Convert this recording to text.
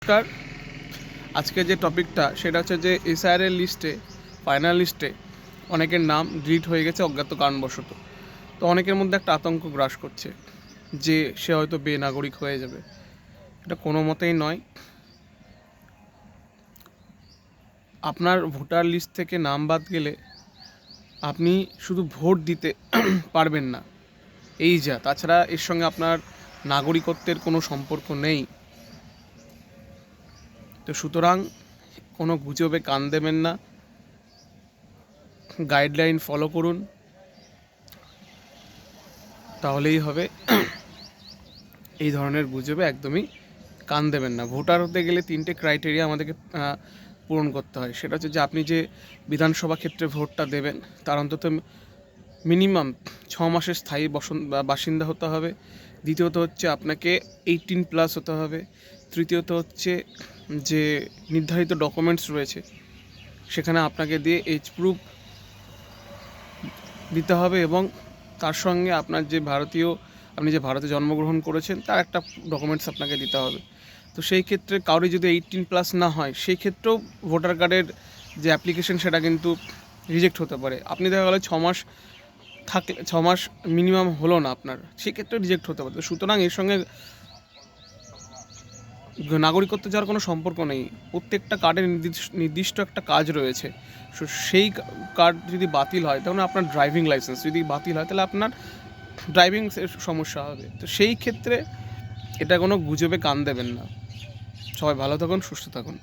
নমস্কার। আজকে যে টপিকটা সেটা হচ্ছে যে এসআইআরের লিস্টে, ফাইনাল লিস্টে অনেকের নাম ডিলিট হয়ে গেছে অজ্ঞাত কারণবশত। তো অনেকের মধ্যে একটা আতঙ্ক গ্রাস করছে যে সে হয়তো বেনাগরিক হয়ে যাবে। এটা কোনো মতেই নয়। আপনার ভোটার লিস্ট থেকে নাম বাদ গেলে আপনি শুধু ভোট দিতে পারবেন না, এই যা। তাছাড়া এর সঙ্গে আপনার নাগরিকত্বের কোনো সম্পর্ক নেই। তো সুতরাং কোনো গুজবে কান দেবেন না, গাইডলাইন ফলো করুন, তাহলেই হবে। এই ধরনের গুজবে একদমই কান দেবেন না। ভোটার হতে গেলে 3টে ক্রাইটেরিয়া আমাদেরকে পূরণ করতে হয়। সেটা হচ্ছে যে আপনি যে বিধানসভা ক্ষেত্রে ভোটটা দেবেন তার অন্তত মিনিমাম 6 মাসের স্থায়ী বাসিন্দা হতে হবে। দ্বিতীয়ত হচ্ছে আপনাকে 18+ হতে হবে। তৃতীয়ত হচ্ছে যে নির্ধারিত ডকুমেন্টস রয়েছে সেখানে আপনাকে দিয়ে এজ প্রুফ দিতে হবে এবং তার সঙ্গে আপনার যে আপনি যে ভারতে জন্মগ্রহণ করেছেন তার একটা ডকুমেন্টস আপনাকে দিতে হবে। তো সেই ক্ষেত্রে কারোর যদি 18+ না হয় সেই ক্ষেত্রেও ভোটার কার্ডের যে অ্যাপ্লিকেশন সেটা কিন্তু রিজেক্ট হতে পারে। আপনি দেখা গেলো 6 মাস থাকলে, 6 মাস মিনিমাম হলো না আপনার, সেক্ষেত্রে রিজেক্ট হতে পারে। সুতরাং এর সঙ্গে নাগরিকত্ব যাওয়ার কোনো সম্পর্ক নেই। প্রত্যেকটা কার্ডের নির্দিষ্ট একটা কাজ রয়েছে। সেই কার্ড যদি বাতিল হয় তখন আপনার ড্রাইভিং লাইসেন্স যদি বাতিল হয় তাহলে আপনার ড্রাইভিং সমস্যা হবে। তো সেই ক্ষেত্রে এটা কোনো গুজবে কান দেবেন না। সবাই ভালো থাকুন, সুস্থ থাকুন।